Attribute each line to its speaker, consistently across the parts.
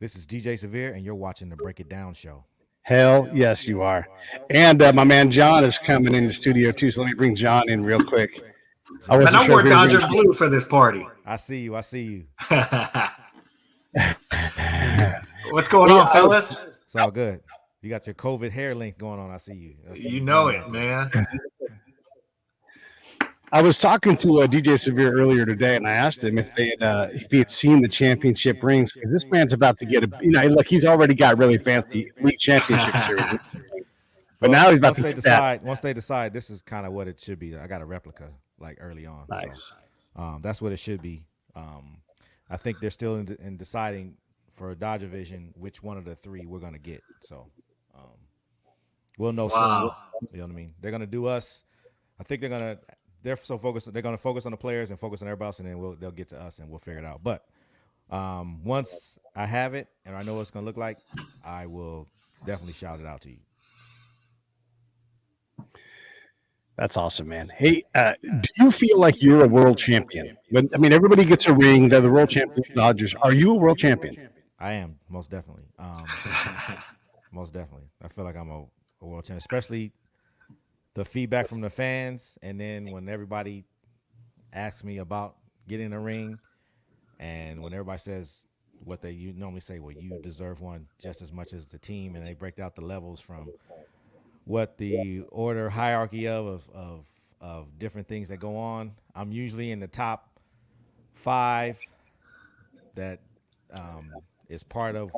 Speaker 1: This is DJ Severe, and you're watching the Break It Down show.
Speaker 2: Hell yes, you are. And my man John is coming in the studio too. So let me bring John in real quick.
Speaker 1: John,
Speaker 3: Man, I wore Dodger blue for this party.
Speaker 1: I see you. I see you.
Speaker 3: What's going on, fellas?
Speaker 1: It's all good. You got your COVID hair length going on. I see you.
Speaker 3: You know it, man.
Speaker 2: I was talking to DJ Severe earlier today, and I asked him if he had seen the championship rings, because this man's about to get look, he's already got really fancy league championship series, but now he's about to get that.
Speaker 1: Once they decide, this is kind of what it should be. I got a replica like early on.
Speaker 2: Nice.
Speaker 1: So, that's what it should be. I think they're still in deciding for a Dodger Vision which one of the three we're gonna get. So we'll know soon. You know what I mean? They're gonna do us. I think they're so focused. They're gonna focus on the players and focus on everybody else, and then they'll get to us and we'll figure it out. But once I have it and I know what it's gonna look like, I will definitely shout it out to you.
Speaker 2: That's awesome, man. Hey, do you feel like you're a world champion? I mean, everybody gets a ring. They're the world champions, Dodgers. Are you a world champion?
Speaker 1: I am, most definitely. Most definitely. I feel like I'm a world champion, especially the feedback from the fans. And then when everybody asks me about getting a ring, and when everybody says what you normally say, well, you deserve one just as much as the team, and they break out the levels from what the order hierarchy of different things that go on. I'm usually in the top 5 that is part of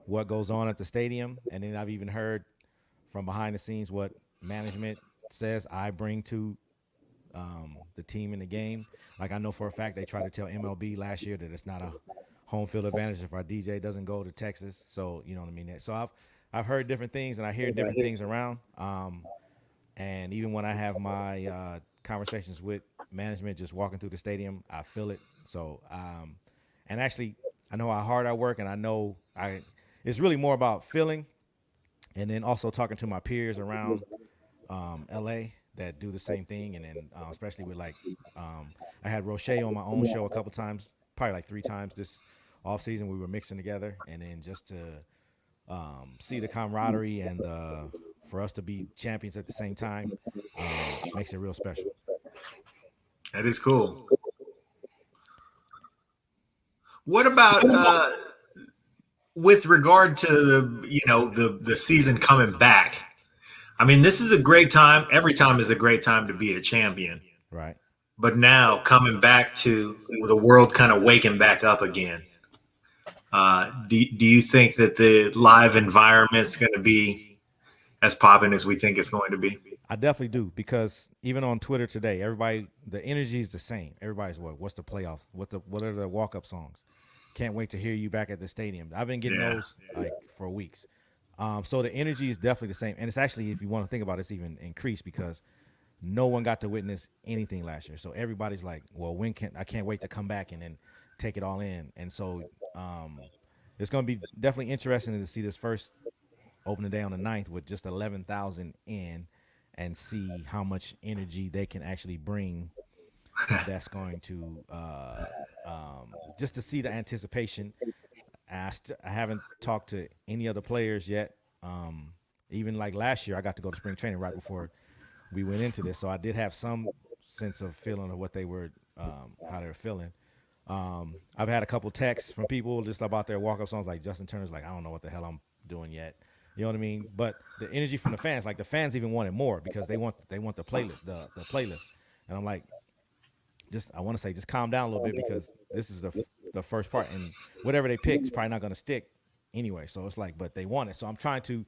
Speaker 1: what goes on at the stadium. And then I've even heard from behind the scenes what management says I bring to the team in the game. Like, I know for a fact they tried to tell MLB last year that it's not a home field advantage if our DJ doesn't go to Texas. So, you know what I mean? So I've heard different things, and I hear different things around. And even when I have my conversations with management, just walking through the stadium, I feel it. So, and actually, I know how hard I work, and I know it's really more about feeling, and then also talking to my peers around LA that do the same thing. And then especially with I had Roche on my own show a couple times, probably like 3 times this off season. We were mixing together, and then just to see the camaraderie and for us to be champions at the same time makes it real special.
Speaker 3: That is cool. What about with regard to the season coming back? I mean, this is a great time. Every time is a great time to be a champion.
Speaker 1: Right.
Speaker 3: But now coming back to the world kind of waking back up again. Do you think that the live environment's going to be as popping as we think it's going to be?
Speaker 1: I definitely do, because even on Twitter today, the energy is the same. Everybody's what's the playoff? What are the walk-up songs? Can't wait to hear you back at the stadium. I've been getting those for weeks. So the energy is definitely the same. And it's actually, if you want to think about it, it's even increased because no one got to witness anything last year. So everybody's like, well, I can't wait to come back and then take it all in. And so it's going to be definitely interesting to see this first opening day on the 9th with just 11,000 in, and see how much energy they can actually bring. That's going to just to see the anticipation. I haven't talked to any other players yet. Even like last year, I got to go to spring training right before we went into this, so I did have some sense of feeling of what they were, how they were feeling. I've had a couple texts from people just about their walk-up songs. Like Justin Turner's like, I don't know what the hell I'm doing yet. You know what I mean? But the energy from the fans, like the fans even wanted more because they want the playlist, the playlist. And I'm like, I want to say, just calm down a little bit, because this is the first part, and whatever they pick is probably not going to stick anyway. So it's like, but they want it. So I'm trying to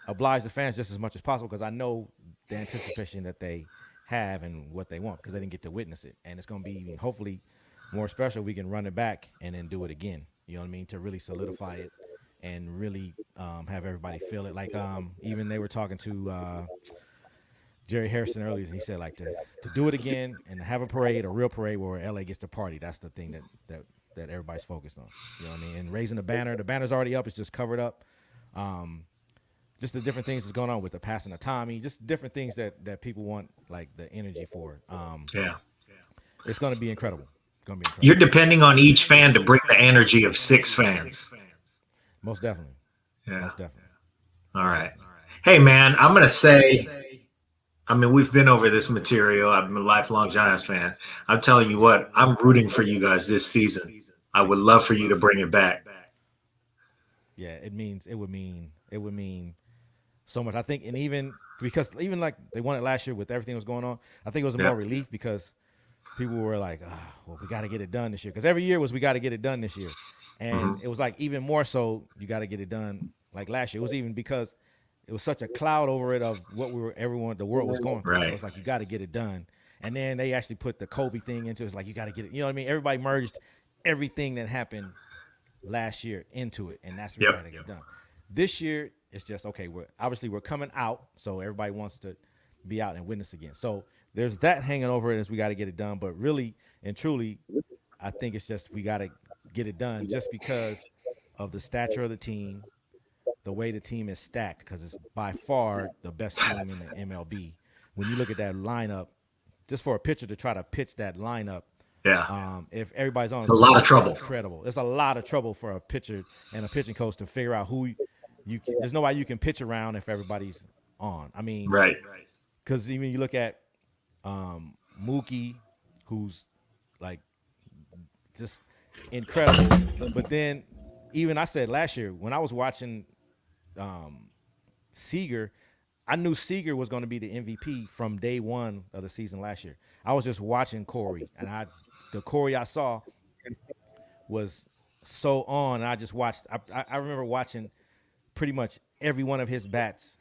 Speaker 1: oblige the fans just as much as possible, because I know the anticipation that they have and what they want, because they didn't get to witness it. And it's going to be even, hopefully, more special. We can run it back and then do it again. You know what I mean? To really solidify it and really have everybody feel it. Like even they were talking to Jerry Harrison earlier, and he said like to do it again and have a real parade where LA gets to party. That's the thing that everybody's focused on. You know what I mean? And raising the banner. The banner's already up. It's just covered up. Just the different things that's going on with the passing of Tommy. Just different things that people want, like the energy for. It's going to be incredible.
Speaker 3: You're depending on each fan to bring the energy of 6 fans.
Speaker 1: Most definitely.
Speaker 3: Yeah.
Speaker 1: Most definitely.
Speaker 3: All right. Hey, man, I'm going to say, I mean, we've been over this material. I'm a lifelong Giants fan. I'm telling you what, I'm rooting for you guys this season. I would love for you to bring it back.
Speaker 1: Yeah, it would mean so much. I think, and even because even like they won it last year with everything that was going on, I think it was more relief because people were like, well, we got to get it done this year. Because every year was we got to get it done this year. And it was like even more so you got to get it done like last year. It was even because it was such a cloud over it of what the world was going through.
Speaker 3: Right.
Speaker 1: So it's like you got to get it done. And then they actually put the Kobe thing into it. It's like you got to get it. You know what I mean? Everybody merged everything that happened last year into it, and that's what we got to get done. This year, it's just okay. We're coming out, so everybody wants to be out and witness again. So there's that hanging over it as we got to get it done. But really and truly, I think it's just we got to get it done just because of the stature of the team, the way the team is stacked, because it's by far the best team in the MLB. When you look at that lineup, just for a pitcher to try to pitch that lineup.
Speaker 3: Yeah.
Speaker 1: If everybody's on,
Speaker 3: It's a lot of trouble.
Speaker 1: Incredible. It's a lot of trouble for a pitcher and a pitching coach to figure out who you can. There's nobody you can pitch around if everybody's on. I mean,
Speaker 3: right.
Speaker 1: Because even you look at Mookie, who's like just incredible. But then even I said last year when I was watching Seager, I knew Seager was going to be the MVP from day one of the season last year. I was just watching Corey, and the Corey I saw was so on. And I just watched. I remember watching pretty much every one of his bats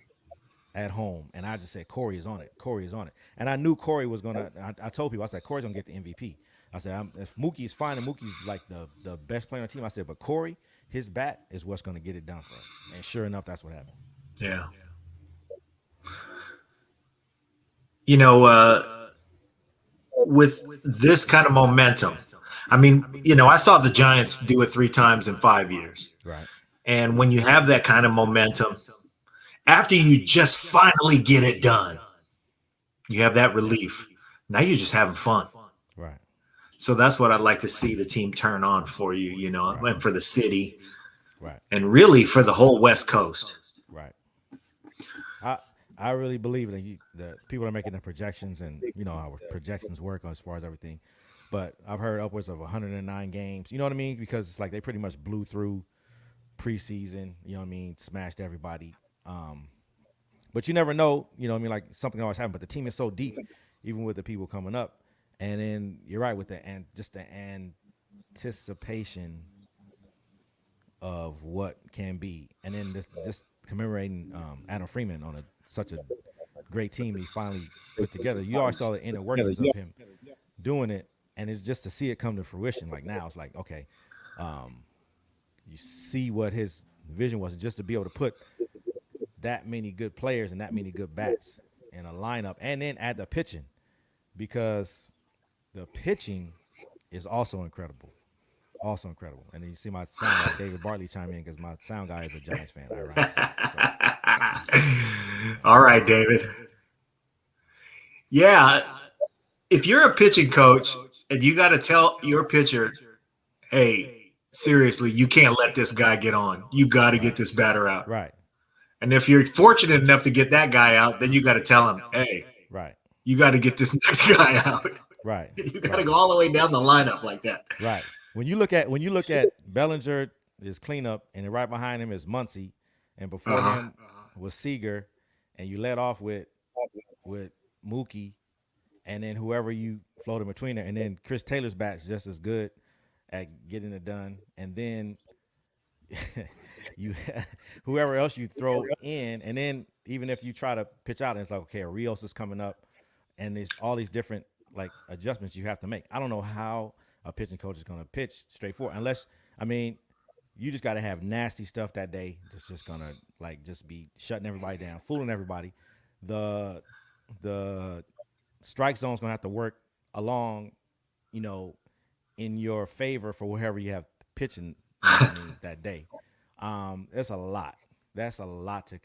Speaker 1: at home, and I just said Corey is on it. Corey is on it, and I knew Corey was gonna. I told people I said Corey's gonna get the MVP. I said if Mookie is fine and Mookie's like the best player on the team, I said, but Corey, his bat is what's gonna get it done for us. And sure enough, that's what happened.
Speaker 3: Yeah. You know, with this kind of momentum, I mean, you know, I saw the Giants do it 3 times in 5 years.
Speaker 1: Right.
Speaker 3: And when you have that kind of momentum, after you just finally get it done, you have that relief. Now you're just having fun.
Speaker 1: Right.
Speaker 3: So that's what I'd like to see the team turn on for you, you know, and for the city.
Speaker 1: Right.
Speaker 3: And really for the whole West Coast.
Speaker 1: Right. I really believe that people are making the projections, and you know how projections work as far as everything. But I've heard upwards of 109 games. You know what I mean? Because it's like they pretty much blew through preseason. You know what I mean? Smashed everybody. But you never know. You know what I mean? Like something always happens. But the team is so deep, even with the people coming up. And then you're right with the anticipation of what can be, and then just commemorating Adam Freeman on such a great team he finally put together. You always saw the inner workings of him doing it, and it's just to see it come to fruition. Like now, it's like okay, you see what his vision was, just to be able to put that many good players and that many good bats in a lineup, and then add the pitching, because the pitching is also incredible. Also incredible. And then you see my sound like David Bartley chime in because my sound guy is a Giants fan.
Speaker 3: All right, David. Yeah. If you're a pitching coach and you got to tell your pitcher, hey, seriously, you can't let this guy get on. You got to get this batter out.
Speaker 1: Right.
Speaker 3: And if you're fortunate enough to get that guy out, then you got to tell him, hey,
Speaker 1: right,
Speaker 3: you got to get this next guy out.
Speaker 1: Right.
Speaker 3: You got to go all the way down the lineup like that.
Speaker 1: Right. When you look at Bellinger is cleanup, and right behind him is Muncy, and before him was Seager, and you let off with Mookie, and then whoever you float in between there, and then Chris Taylor's bat's just as good at getting it done, and then you whoever else you throw in, and then even if you try to pitch out, and it's like okay, Rios is coming up, and there's all these different like adjustments you have to make. I don't know how a pitching coach is going to pitch straightforward unless, I mean, you just got to have nasty stuff that day that's just going to like just be shutting everybody down, fooling everybody. The strike zone is going to have to work along, you know, in your favor for whoever you have pitching that day. It's a lot. That's a lot to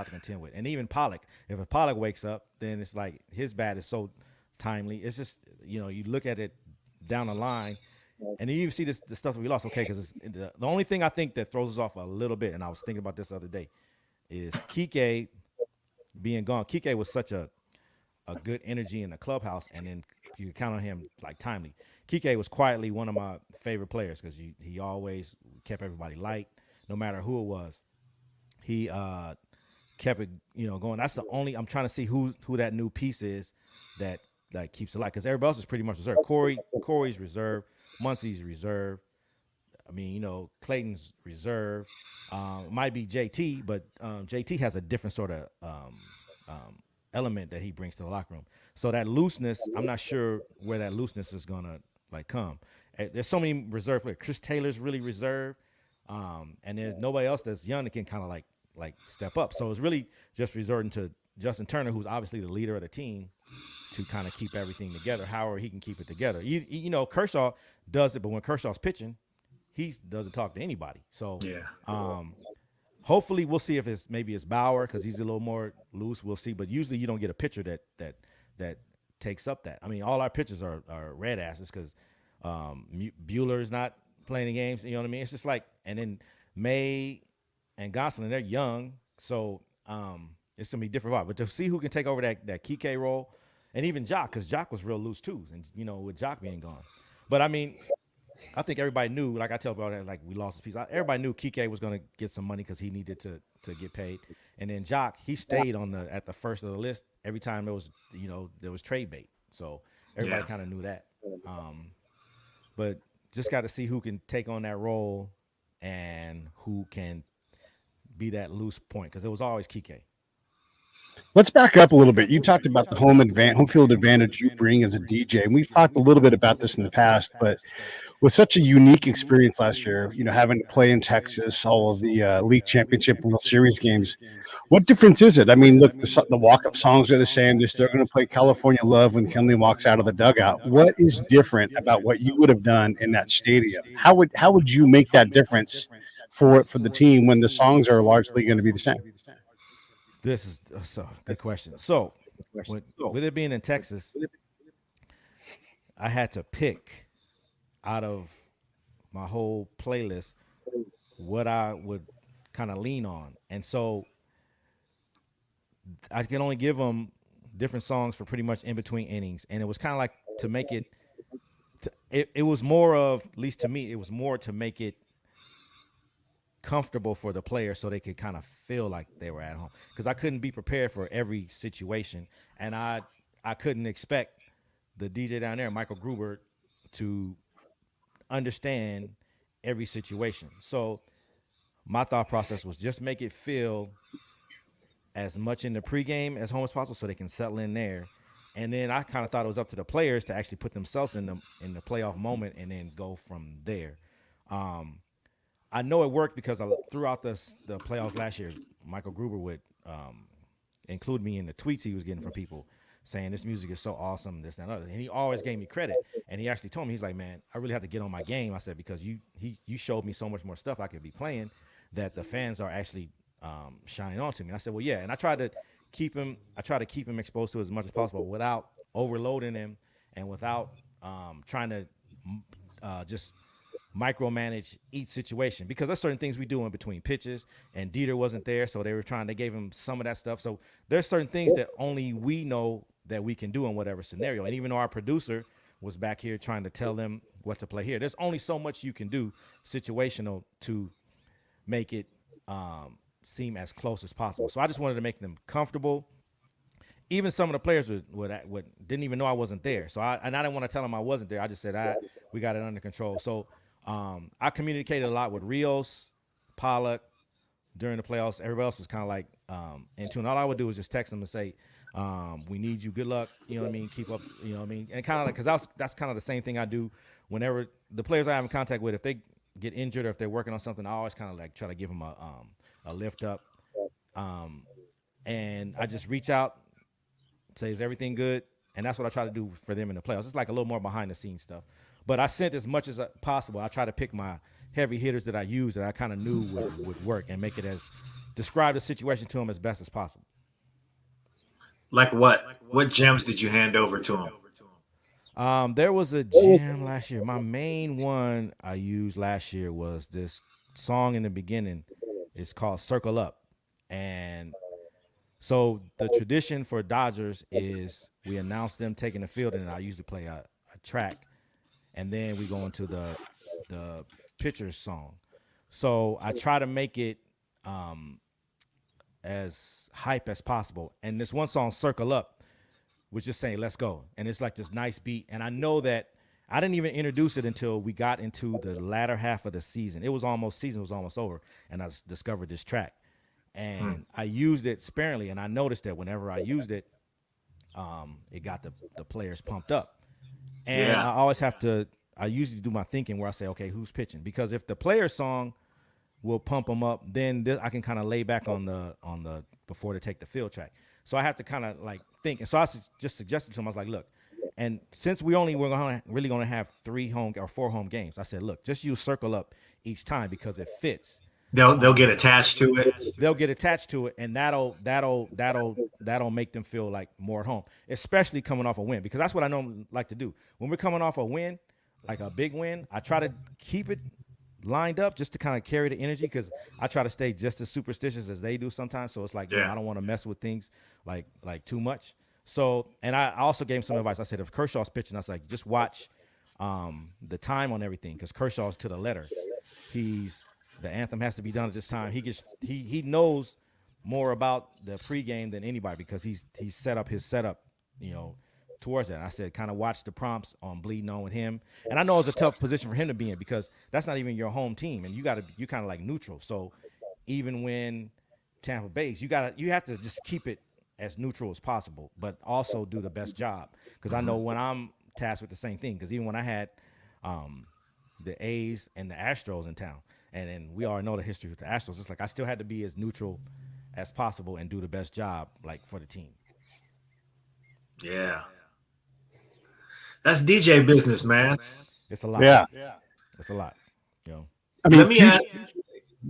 Speaker 1: contend with. And even Pollock, if a Pollock wakes up, then it's like his bat is so timely. It's just, you know, you look at it down the line, and then you see the stuff that we lost. Okay, because the only thing I think that throws us off a little bit, and I was thinking about this the other day, is Kike being gone. Kike was such a good energy in the clubhouse, and then you could count on him like timely. Kike was quietly one of my favorite players because he always kept everybody light, no matter who it was. He kept it, going. That's the only. I'm trying to see who that new piece is that like keeps it light, because everybody else is pretty much reserved. Corey's reserved. Muncie's reserved. I mean, Clayton's reserved. Might be JT, but JT has a different sort of element that he brings to the locker room. So that looseness, I'm not sure where that looseness is gonna like come. There's so many reserved players. Chris Taylor's really reserved, and there's nobody else that's young that can kind of like step up. So it's really just resorting to Justin Turner, who's obviously the leader of the team, to kind of keep everything together. However he can keep it together. Kershaw does it, but when Kershaw's pitching, he doesn't talk to anybody. So hopefully we'll see if it's Bauer, because he's a little more loose. We'll see, but usually you don't get a pitcher that takes up that. I mean, all our pitchers are red asses because Bueller's not playing the games. You know what I mean? It's just like, and then May and Gosselin, they're young, so it's gonna be different vibe. But to see who can take over that Kike role, and even Jock, because Jock was real loose too, and with Jock being gone. But I mean, I think everybody knew, like I tell about that, like we lost his piece. Everybody knew Kike was going to get some money because he needed to get paid. And then Jock, he stayed at the first of the list every time there was trade bait. So everybody kind of knew that. But just got to see who can take on that role and who can be that loose point, because it was always Kike.
Speaker 2: Let's back up a little bit. You talked about the home field advantage you bring as a DJ, and we've talked a little bit about this in the past, but with such a unique experience last year, having to play in Texas, all of the league championship World Series games, what difference is it? I mean, look, the walk-up songs are the same. They're still going to play California Love when Kenley walks out of the dugout. What is different about what you would have done in that stadium? How would you make that difference for the team when the songs are largely going to be the same?
Speaker 1: This is a good question. So, with it being in Texas, I had to pick out of my whole playlist what I would kind of lean on. And so I can only give them different songs for pretty much in between innings. And it was kind of like to make it, it was more of, at least to me, it was more to make it comfortable for the players so they could kind of feel like they were at home, because I couldn't be prepared for every situation, and I couldn't expect the DJ down there, Michael Gruber, to understand every situation. So my thought process was just make it feel as much in the pregame as home as possible so they can settle in there. And then I kind of thought it was up to the players to actually put themselves in the playoff moment and then go from there. I know it worked because throughout the playoffs last year, Michael Gruber would include me in the tweets he was getting from people saying this music is so awesome, this and that, and he always gave me credit. And he actually told me, he's like, man, I really have to get on my game. I said, because you showed me so much more stuff I could be playing that the fans are actually shining on to me. And I said, well, yeah. And I try to keep him exposed to as much as possible without overloading him and without trying to just micromanage each situation, because there's certain things we do in between pitches, and Dieter wasn't there, so they gave him some of that stuff. So there's certain things that only we know that we can do in whatever scenario. And even though our producer was back here trying to tell them what to play here, there's only so much you can do situational to make it seem as close as possible. So I just wanted to make them comfortable. Even some of the players would didn't even know I wasn't there. So I didn't want to tell them I wasn't there. I just said, we got it under control. So I communicated a lot with Rios, Pollock during the playoffs. Everybody else was kind of like in tune. All I would do was just text them and say, we need you. Good luck. You know what I mean? Keep up. You know what I mean? And kind of like, because that's kind of the same thing I do whenever the players I have in contact with, if they get injured or if they're working on something, I always kind of like try to give them a lift up. And I just reach out, say, is everything good? And that's what I try to do for them in the playoffs. It's like a little more behind the scenes stuff. But I sent as much as possible. I try to pick my heavy hitters that I use that I kind of knew would work and make it describe the situation to them as best as possible.
Speaker 3: Like what? What gems did you hand over to him?
Speaker 1: There was a jam last year. My main one I used last year was this song in the beginning. It's called Circle Up. And so the tradition for Dodgers is we announce them taking the field, and I usually play a track, and then we go into the pitcher's song. So I try to make it as hype as possible. And this one song, Circle Up, was just saying, let's go. And it's like this nice beat. And I know that I didn't even introduce it until we got into the latter half of the season. Season was almost over, and I discovered this track. And I used it sparingly, and I noticed that whenever I used it, it got the players pumped up. And I always I usually do my thinking where I say, okay, who's pitching? Because if the player song will pump them up, then I can kind of lay back on the before they take the field track. So I have to kind of like think. And so I just suggested to him, I was like, look, and since we're really going to have 3 home or 4 home games, I said, look, just use Circle Up each time because it fits.
Speaker 3: They'll get attached to it.
Speaker 1: They'll get attached to it, and that'll make them feel like more at home, especially coming off a win, because that's what I normally like to do. When we're coming off a win, like a big win, I try to keep it lined up just to kind of carry the energy, because I try to stay just as superstitious as they do sometimes. So it's like, I don't want to mess with things like too much. So, and I also gave him some advice. I said, if Kershaw's pitching, I was like, just watch the time on everything, because Kershaw's to the letter. The anthem has to be done at this time. He knows more about the pregame than anybody, because he's set up his setup, towards that. I said, kind of watch the prompts on Bleeding On with him. And I know it's a tough position for him to be in, because that's not even your home team, and you kind of like neutral. So even when Tampa Bay's, you have to just keep it as neutral as possible, but also do the best job. Because I know when I'm tasked with the same thing, because even when I had the A's and the Astros in town, and then we already know the history with the Astros, it's like I still had to be as neutral as possible and do the best job like for the team.
Speaker 3: Yeah. That's DJ business, man.
Speaker 1: It's a lot.
Speaker 2: Yeah.
Speaker 1: It's a lot.
Speaker 2: I mean,
Speaker 3: Let me ask.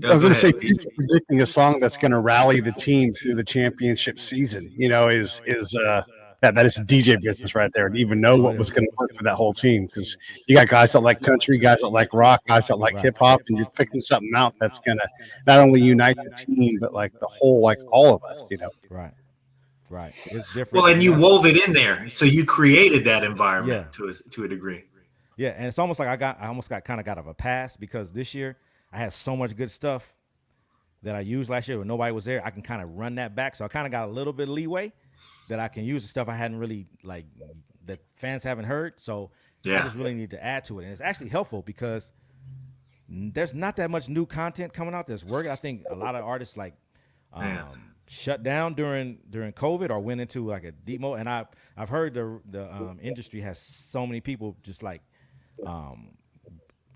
Speaker 2: I was going to say, predicting a song that's going to rally the team through the championship season, that is DJ business right there. To even know what was going to work for that whole team, because you got guys that like country, guys that like rock, guys that like hip hop, and you're picking something out that's going to not only unite the team, but like the whole, like all of us,
Speaker 1: Right. It's different.
Speaker 3: Well, and you wove it in there, so you created that environment to a degree.
Speaker 1: Yeah, and it's almost like I almost got kind of got of a pass, because this year I had so much good stuff that I used last year when nobody was there. I can kind of run that back, so I kind of got a little bit of leeway that I can use the stuff I hadn't really that fans haven't heard. So I just really need to add to it, and it's actually helpful because there's not that much new content coming out that's working. I think a lot of artists shut down during COVID or went into like a deep mode, and I've heard the industry has so many people just like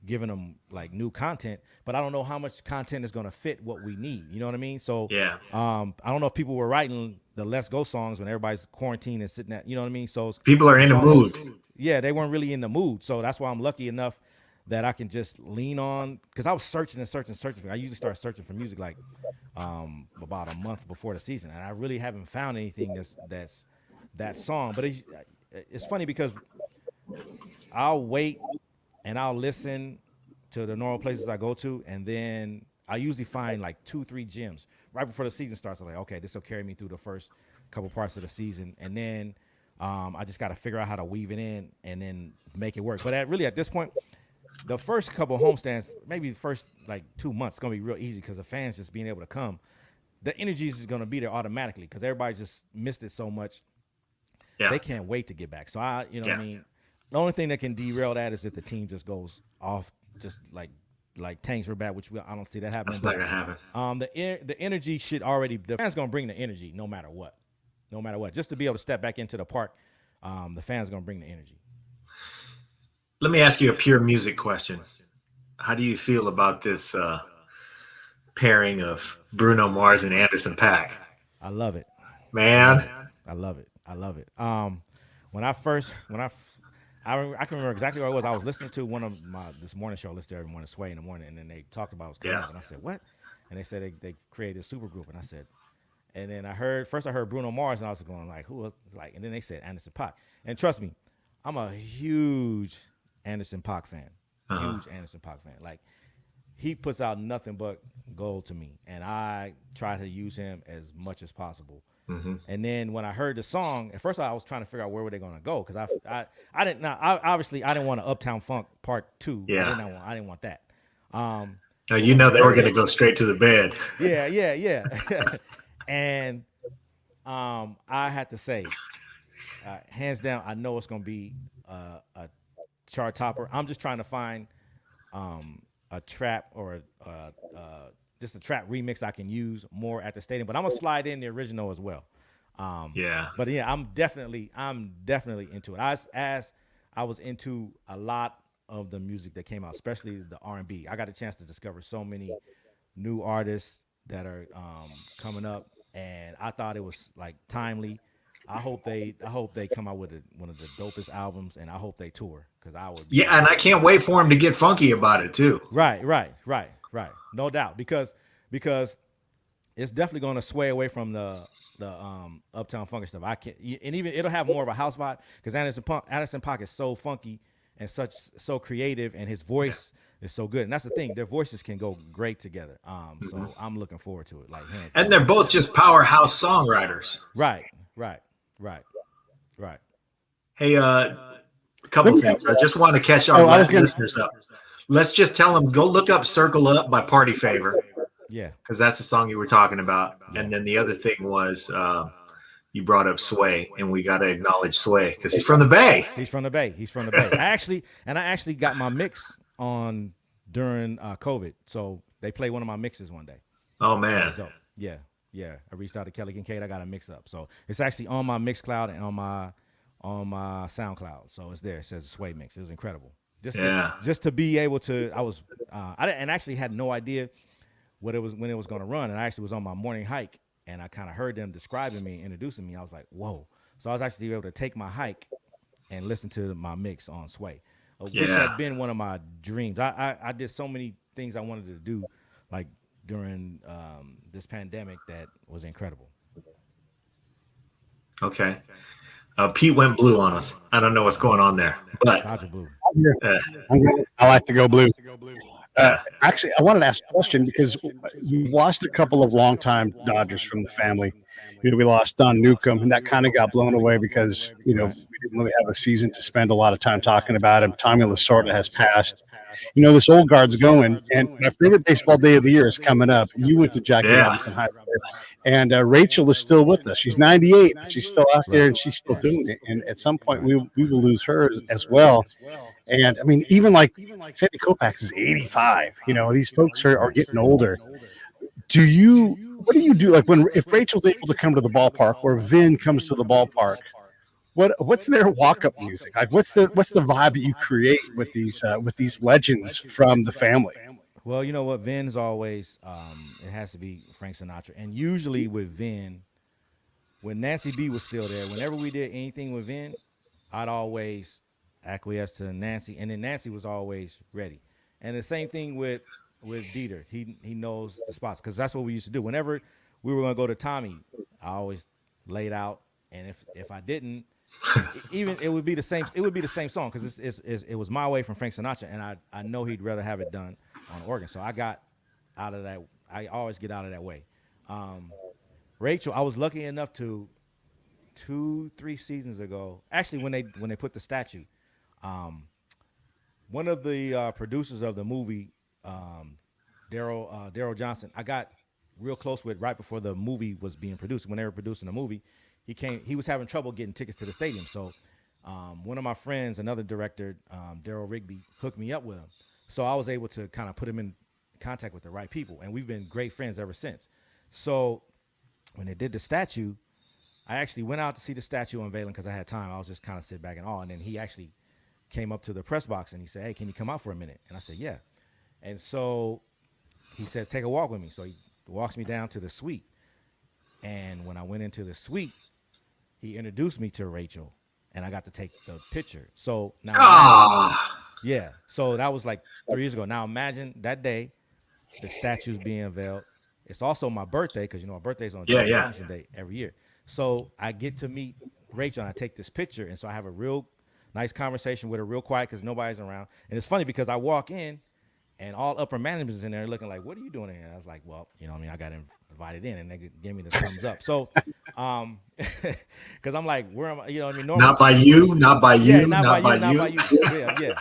Speaker 1: giving them like new content, but I don't know how much content is going to fit what we need. You know what I mean? So I don't know if people were writing the Let's Go songs when everybody's quarantined and sitting at, you know what I mean? So
Speaker 3: people are in the mood.
Speaker 1: Yeah, they weren't really in the mood. So that's why I'm lucky enough that I can just lean on, because I was searching. I usually start searching for music like about a month before the season, and I really haven't found anything that's that song. But it's funny because I'll wait and I'll listen to the normal places I go to, and then I usually find like 2-3 gems right before the season starts. I'm like, okay, this will carry me through the first couple parts of the season, and then I just got to figure out how to weave it in and then make it work. But at this point, the first couple of homestands, maybe the first like 2 months, is going to be real easy because the fans just being able to come. The energy is going to be there automatically because everybody just missed it so much. Yeah. They can't wait to get back. So what I mean? The only thing that can derail that is if the team just goes off, just like tanks for back, which I don't see that happening.
Speaker 3: That's not going to happen.
Speaker 1: The energy should already, the fans going to bring the energy no matter what. Just to be able to step back into the park, the fans going to bring the energy.
Speaker 3: Let me ask you a pure music question. How do you feel about this pairing of Bruno Mars and Anderson .Paak?
Speaker 1: I love it,
Speaker 3: man.
Speaker 1: I love it. I can remember exactly what it was. I was listening to one of this morning show, listed every morning, Sway in the morning, and then they talked about what's going on, and I said, what? And they said they created a super group, and I said, and then I heard Bruno Mars, and I was going like, who was like, and then they said Anderson .Paak, and trust me, I'm a huge Anderson .Paak fan.
Speaker 3: Uh-huh.
Speaker 1: Huge Anderson .Paak fan. Like, he puts out nothing but gold to me, and I try to use him as much as possible.
Speaker 3: Mm-hmm.
Speaker 1: And then when I heard the song, at first I was trying to figure out where were they going to go, because I didn't. Now, obviously, I didn't want an Uptown Funk Part 2.
Speaker 3: Yeah.
Speaker 1: I didn't want that.
Speaker 3: Now, they were going to go straight to the bed.
Speaker 1: Yeah. And I had to say, hands down, I know it's going to be a chart topper. I'm just trying to find a trap or just a trap remix I can use more at the stadium. But I'm gonna slide in the original as well. But yeah, I'm definitely into it. As I was into a lot of the music that came out, especially the R&B. I got a chance to discover so many new artists that are coming up, and I thought it was like timely. I hope they come out with one of the dopest albums, and I hope they tour, because I would.
Speaker 3: Yeah, and I can't wait for them to get funky about it too.
Speaker 1: Right. No doubt, because it's definitely going to sway away from the Uptown Funk stuff. And even it'll have more of a house vibe, because Anderson .Paak is so funky and so creative, and his voice is so good. And that's the thing; their voices can go great together. So I'm looking forward to it. Like, hands
Speaker 3: and
Speaker 1: down.
Speaker 3: they're both just powerhouse songwriters.
Speaker 1: Right.
Speaker 3: Hey, a couple things. I just want to catch our listeners up. Let's just tell them, go look up "Circle Up" by Party Favor.
Speaker 1: Yeah,
Speaker 3: because that's the song you were talking about. And then the other thing was you brought up Sway, and we got to acknowledge Sway because he's from the Bay.
Speaker 1: He's from the Bay. I actually got my mix on during COVID, so they played one of my mixes one day.
Speaker 3: Oh man,
Speaker 1: dope. Yeah. I reached out to Kelly Kincaid. I got a mix up, so it's actually on my Mixcloud and on my SoundCloud. So it's there. It says Sway mix. It was incredible. Just to be able to. I actually had no idea when it was going to run, and I actually was on my morning hike, and I kind of heard them describing me, introducing me. I was like, whoa. So I was actually able to take my hike and listen to my mix on Sway, which had been one of my dreams. I did so many things I wanted to do, like during this pandemic, that was incredible.
Speaker 3: Okay. Pete went blue on us. I don't know what's going on there, but
Speaker 1: Blue.
Speaker 2: I like to go blue. Actually, I wanted to ask a question, because we've lost a couple of longtime Dodgers from the family. We lost Don Newcomb, and that kind of got blown away because, we didn't really have a season to spend a lot of time talking about him. Tommy Lasorda has passed. This old guard's going, and my favorite baseball day of the year is coming up. You went to Jackie Robinson High School, and Rachel is still with us. She's 98. She's still out there, and she's still doing it. And at some point, we will lose her as well. And I mean, even like Sandy Koufax is 85. These folks are getting older. What do you do? Like, if Rachel's able to come to the ballpark, or Vin comes to the ballpark, what's their walk-up music? Like, what's the vibe that you create with these legends from the family?
Speaker 1: Well, you know what, Vin's always it has to be Frank Sinatra. And usually with Vin, when Nancy B was still there, whenever we did anything with Vin, I'd always acquiesce to Nancy, and then Nancy was always ready. And the same thing with Dieter. He knows the spots, because that's what we used to do. Whenever we were going to go to Tommy, I always laid out, and if I didn't, it would be the same. It would be the same song, because it was My Way from Frank Sinatra, and I know he'd rather have it done on organ. So I got out of that. I always get out of that way. Rachel, I was lucky enough to 2-3 seasons ago, actually when they put the statue, one of the producers of the movie, Daryl Johnson, I got real close with right before the movie was being produced. When they were producing the movie, he was having trouble getting tickets to the stadium. So one of my friends, another director, Daryl Rigby, hooked me up with him. So I was able to kind of put him in contact with the right people, and we've been great friends ever since. So when they did the statue, I actually went out to see the statue unveiling because I had time. I was just kind of sit back in awe, and then he actually came up to the press box and he said, "Hey, can you come out for a minute?" And I said, "Yeah." And so he says, "Take a walk with me." So he walks me down to the suite, and when I went into the suite, he introduced me to Rachel, and I got to take the picture. So now, yeah. So that was like 3 years ago. Now imagine that day, the statue's being unveiled. It's also my birthday, because my birthday's on function day every year. So I get to meet Rachel, and I take this picture, and so I have a real nice conversation with her, real quiet because nobody's around. And it's funny because I walk in and all upper management's in there looking like, what are you doing in here? I was like, well, you know what I mean? I got invited in and they gave me the thumbs up. So, because I'm like, where am I? You know what I mean? Normally,
Speaker 3: Not by you, not by you,
Speaker 1: yeah,
Speaker 3: not by
Speaker 1: not
Speaker 3: you.
Speaker 1: by you. Yeah.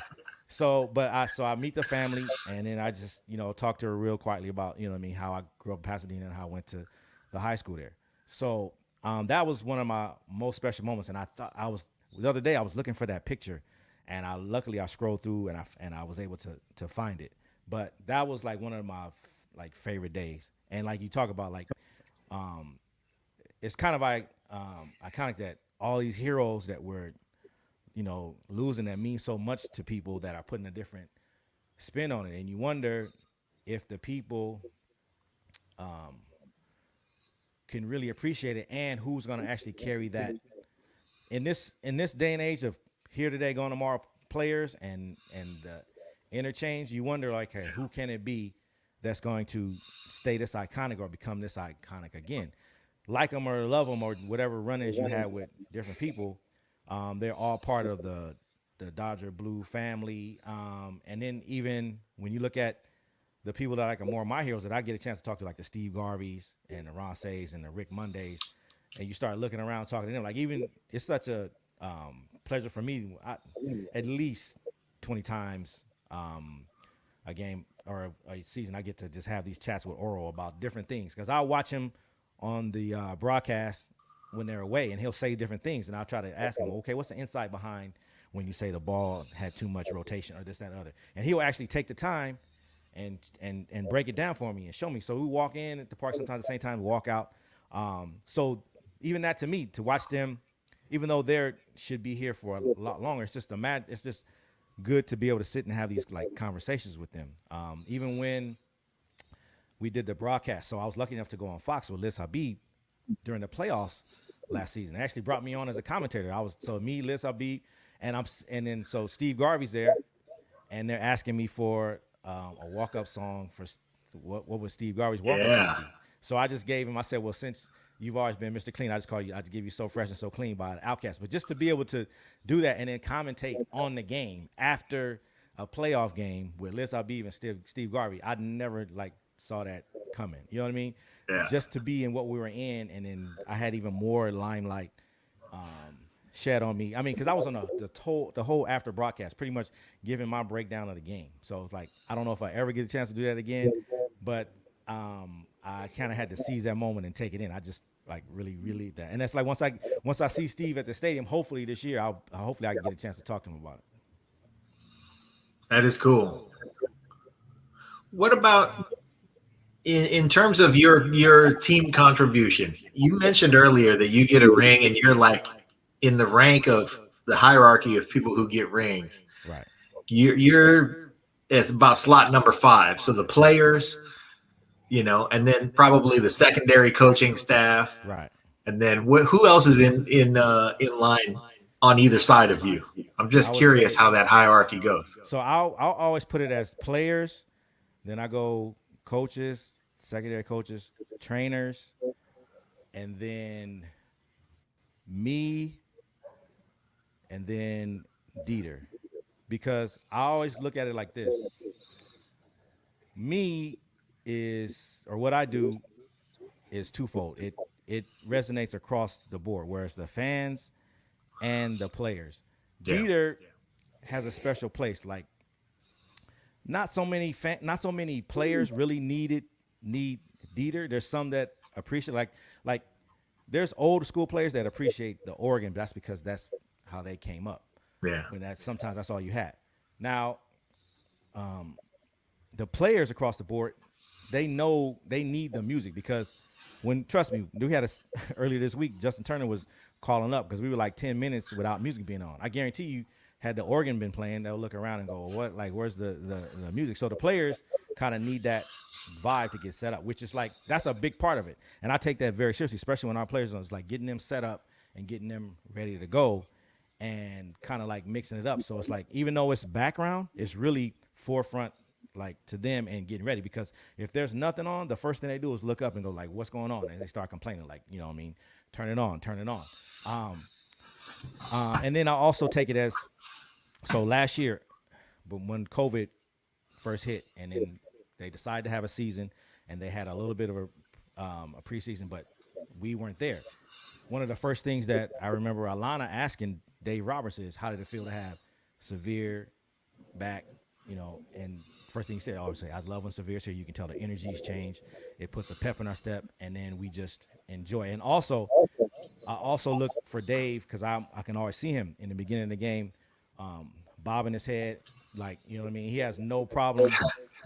Speaker 1: So, I meet the family and then I just, talk to her real quietly about, you know what I mean, how I grew up in Pasadena and how I went to the high school there. So, that was one of my most special moments. And the other day I was looking for that picture and luckily I scrolled through and I was able to find it. But that was like one of my favorite days. And like you talk about, like, it's kind of like iconic that all these heroes that were, losing that mean so much to people that are putting a different spin on it. And you wonder if the people can really appreciate it and who's going to actually carry that in this day and age of here today, gone tomorrow players and interchange. You wonder, like, hey, who can it be that's going to stay this iconic or become this iconic again? Like them or love them or whatever run-ins you had with different people, they're all part of the Dodger Blue family. And then even when you look at the people that are more of my heroes that I get a chance to talk to, like the Steve Garveys and the Ron Says and the Rick Mondays, and you start looking around talking to them, like, even it's such a pleasure for me. At least 20 times a game or a season, I get to just have these chats with Oro about different things because I'll watch him on the broadcast when they're away, and he'll say different things, and I'll try to ask him, okay, what's the insight behind when you say the ball had too much rotation or this, that, and other? And he'll actually take the time and break it down for me and show me. So we walk in at the park sometimes at the same time, we walk out. So even that, to me, to watch them, even though they should be here for a lot longer, it's just good to be able to sit and have these conversations with them. Even when we did the broadcast, so I was lucky enough to go on Fox with Liz Habib during the playoffs last season. They actually brought me on as a commentator. Me, Liz Habib, and then Steve Garvey's there, and they're asking me for a walk-up song for what was Steve Garvey's walk-up song be. So I just gave him. I said, well, since you've always been Mr. Clean, I just give you So Fresh and So Clean by Outkast. But just to be able to do that and then commentate on the game after a playoff game with Liz Habib and Steve Garvey, I never saw that coming. You know what I mean? Yeah. Just to be in what we were in, and then I had even more limelight shed on me. I mean, because I was on the whole after broadcast, pretty much giving my breakdown of the game. So it's like, I don't know if I ever get a chance to do that again, but I kind of had to seize that moment and take it in. I just really, really that. And that's like once I see Steve at the stadium, hopefully this year, hopefully I can get a chance to talk to him about it.
Speaker 3: That is cool. What about in terms of your team contribution? You mentioned earlier that you get a ring and you're in the rank of the hierarchy of people who get rings.
Speaker 1: Right.
Speaker 3: You're it's about slot number 5. So the players, and then probably the secondary coaching staff.
Speaker 1: Right.
Speaker 3: And then who else is in line on either side of you? I'm just curious how that hierarchy goes.
Speaker 1: So I'll always put it as players, then I go coaches, secondary coaches, trainers, and then me, and then Dieter. Because I always look at it like this. Me what I do is twofold. It resonates across the board, whereas the fans and the players. Yeah. Dieter has a special place. Like, not so many players really need Dieter. There's some that appreciate like there's old school players that appreciate the Oregon, but that's because that's how they came up.
Speaker 3: Yeah.
Speaker 1: And sometimes that's all you had. Now, the players across the board, they know they need the music because trust me, we had earlier this week, Justin Turner was calling up because we were 10 minutes without music being on. I guarantee you, had the organ been playing, they'll look around and go, what? Where's the music? So the players kind of need that vibe to get set up, which is that's a big part of it. And I take that very seriously, especially when our players are getting them set up and getting them ready to go and kind of mixing it up. So it's even though it's background, it's really forefront to them and getting ready, because if there's nothing on, the first thing they do is look up and go what's going on, and they start complaining you know what I mean, turn it on. And then I also take it as So last year, but when COVID first hit, and then they decided to have a season, and they had a little bit of a preseason, but we weren't there. One of the first things that I remember Alana asking Dave Roberts is, how did it feel to have Severe back, and first thing he said, I always say, I love when Severe's here. You can tell the energy's changed. It puts a pep in our step, and then we just enjoy. And also, I also look for Dave because I can always see him in the beginning of the game, bobbing his head, like, you know what I mean? He has no problem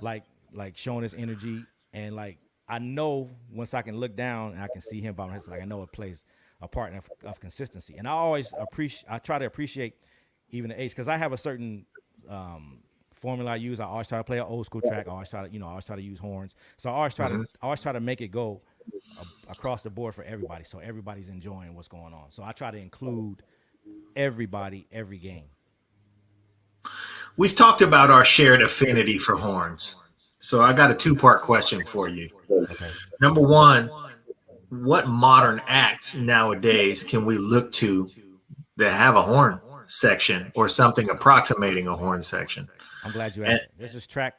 Speaker 1: like showing his energy, and like I know once I can look down and I can see him bobbing his head, like I know it plays a part of consistency. And I try to appreciate even the age, because I have a certain formula I use. I always try to play an old school track. I always try to use horns. So I always try to make it go across the board for everybody, so everybody's enjoying what's going on. So I try to include everybody every game.
Speaker 3: We've talked about our shared affinity for horns. So I got a two-part question for you.
Speaker 1: Okay.
Speaker 3: Number one, what modern acts nowadays can we look to that have a horn section or something approximating a horn section?
Speaker 1: I'm glad you asked. There's this track.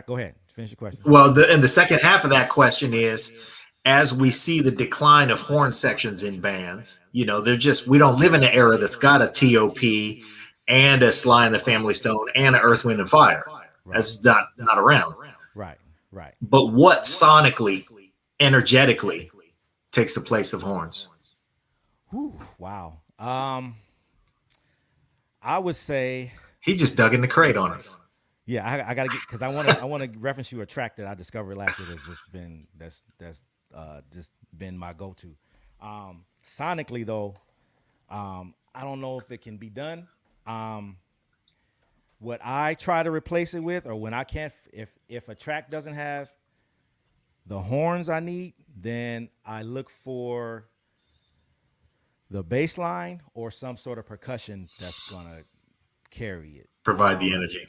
Speaker 1: Go ahead. Finish your question.
Speaker 3: Well, and the second half of that question is, as we see the decline of horn sections in bands, we don't live in an era that's got a TOP and a Sly and the Family Stone and an Earth, Wind, and Fire.
Speaker 1: Right.
Speaker 3: That's not around.
Speaker 1: Right.
Speaker 3: But what sonically, energetically takes the place of horns?
Speaker 1: Whew, wow. I would say
Speaker 3: he just dug in the crate on us.
Speaker 1: Yeah, I gotta get, because I want to reference you a track that I discovered last year that's just been my go-to. Sonically though, I don't know if it can be done. What I try to replace it with, or when I can't, if a track doesn't have the horns I need, then I look for the bass line or some sort of percussion that's gonna carry it,
Speaker 3: provide the energy.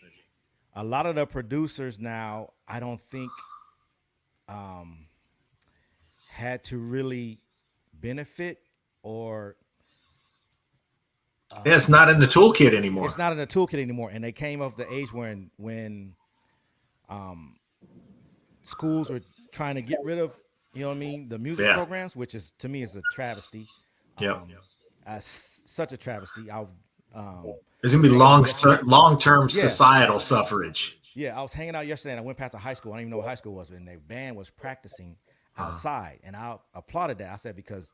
Speaker 1: A lot of the producers now, I don't think had to really benefit, or
Speaker 3: it's not in the toolkit anymore.
Speaker 1: It's not in the toolkit anymore, and they came of the age when schools were trying to get rid of, the music programs, which is, to me, is a travesty. Such a travesty.
Speaker 3: There's gonna be long-term societal suffrage.
Speaker 1: Yeah, I was hanging out yesterday and I went past a high school. I don't even know what high school was, and their band was practicing outside, and I applauded that. I said, because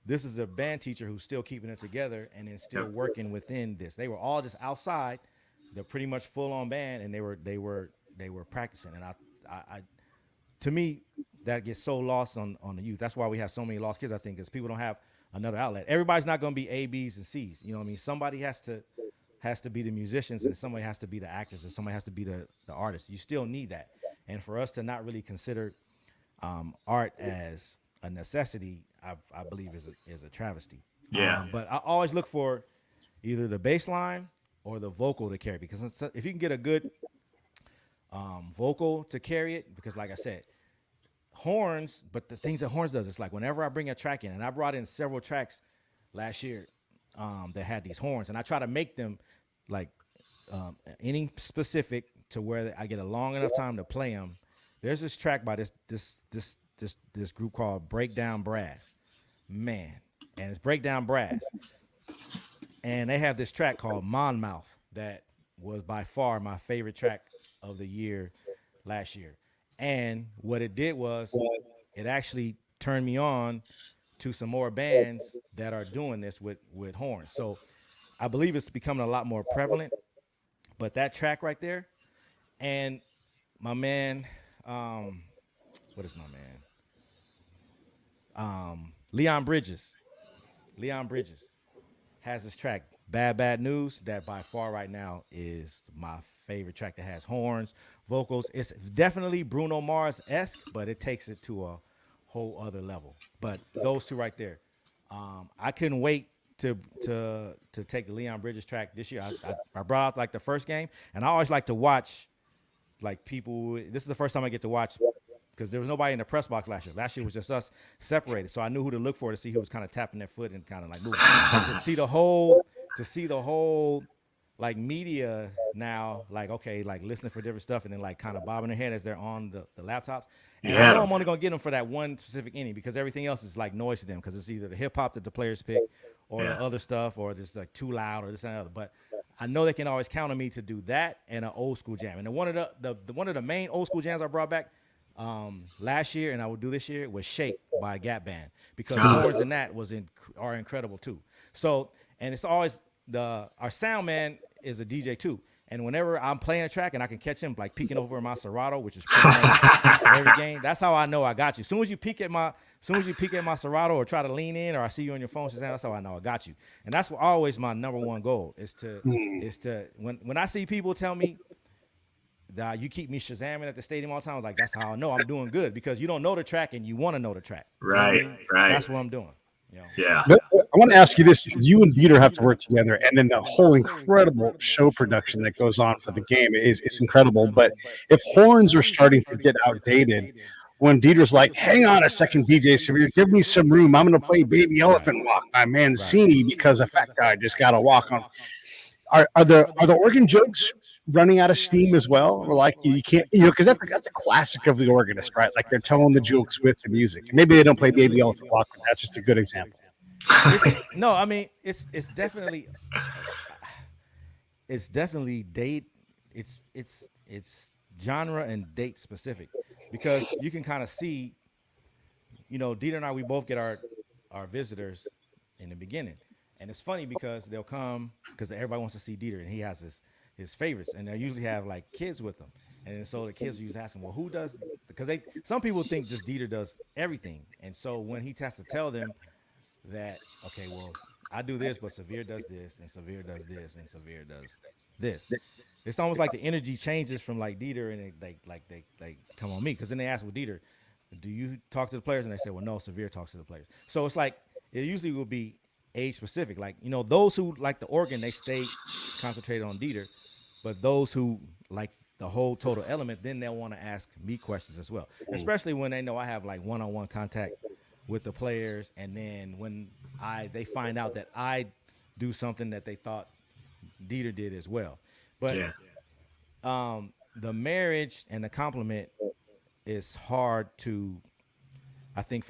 Speaker 1: this is a band teacher who's still keeping it together and then still working within this. They were all just outside. They're pretty much full on band, and they were practicing. And I to me, that gets so lost on the youth. That's why we have so many lost kids, I think, because people don't have another outlet. Everybody's not going to be A, B's, and C's. You know what I mean? Somebody has to be the musicians, and somebody has to be the actors, and somebody has to be the artist. You still need that. And for us to not really consider art as a necessity, I believe is a travesty.
Speaker 3: Yeah.
Speaker 1: But I always look for either the bass line or the vocal to carry, because if you can get a good vocal to carry it, because like I said, horns, but the things that horns does, it's like whenever I bring a track in, and I brought in several tracks last year that had these horns, and I try to make them like any specific to where I get a long enough time to play them. There's this track by this group called Breakdown Brass, man, and it's Breakdown Brass, and they have this track called Monmouth that was by far my favorite track of the year last year. And what it did was it actually turned me on to some more bands that are doing this with horns. So I believe it's becoming a lot more prevalent. But that track right there, and my man, what is my man? Leon Bridges has this track, Bad News, that by far right now is my favorite track that has horns, vocals. It's definitely Bruno Mars-esque, but it takes it to a whole other level. But those two right there, I couldn't wait to take the Leon Bridges track this year. I brought out like the first game, and I always like to watch like people. This is the first time I get to watch, because there was nobody in the press box last year. Last year was just us separated, so I knew who to look for to see who was kind of tapping their foot and kind of like moving. to see the whole like media now, like okay, like listening for different stuff and then like kind of bobbing their head as they're on the laptops. And I know I'm only gonna get them for that one specific inning because everything else is like noise to them because it's either the hip hop that the players pick or the other stuff or it's like too loud or this and that other. But I know they can always count on me to do that and an old school jam. And then one of the main old school jams I brought back last year and I will do this year was Shake by Gap Band because the horns in that are incredible too. So and it's always our sound man is a DJ too. And whenever I'm playing a track and I can catch him like peeking over my Serato, which is every game, that's how I know I got you. As soon as you peek at my Serato or try to lean in or I see you on your phone, that's how I know I got you. And that's always my number one goal is to when I see people tell me that you keep me Shazamming at the stadium all the time, I was like, that's how I know I'm doing good because you don't know the track and you want to know the track.
Speaker 3: Right,
Speaker 1: you know what I mean?
Speaker 3: right.
Speaker 1: That's what I'm doing. You know?
Speaker 3: Yeah.
Speaker 2: But I want to ask you this: you and Dieter have to work together, and then the whole incredible show production that goes on for the game is incredible. But if horns are starting to get outdated, when Dieter's like, "Hang on a second, DJ Severe, give me some room. I'm going to play Baby Elephant Walk by Mancini because a fat guy just got to walk on." Are the organ jokes running out of steam as well? Or like you can't, because that's a classic of the organist, right? Like they're telling the jokes with the music. Maybe they don't play Baby Elephant Walk, but that's just a good example.
Speaker 1: No, I mean it's definitely date. It's genre and date specific because you can kind of see, Dieter and I, we both get our visitors in the beginning. And it's funny because they'll come because everybody wants to see Dieter and he has his favorites and they usually have like kids with them. And so the kids are usually asking, well, who does, because some people think just Dieter does everything. And so when he has to tell them that, okay, well, I do this, but Severe does this and Severe does this and Severe does this. It's almost like the energy changes from like Dieter and they come on me. Cause then they ask, well, Dieter, do you talk to the players? And they say, well, no, Severe talks to the players. So it's like, it usually will be age specific. Like, those who like the organ, they stay concentrated on Dieter, but those who like the whole total element, then they'll want to ask me questions as well, especially when they know I have like one-on-one contact with the players. And then when they find out that I do something that they thought Dieter did as well. But the marriage and the compliment is hard to, I think,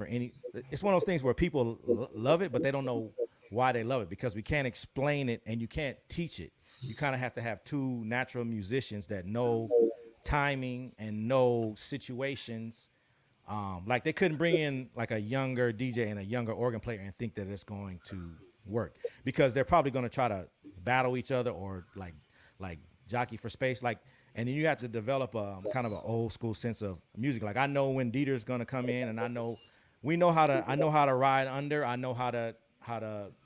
Speaker 1: it's one of those things where people love it, but they don't know why they love it because we can't explain it and you can't teach it. You kind of have to have two natural musicians that know timing and know situations. Like they couldn't bring in like a younger DJ and a younger organ player and think that it's going to work because they're probably going to try to battle each other or like jockey for space. And then you have to develop a kind of an old school sense of music. Like I know when Dieter's going to come in and I know how to ride under. I know how to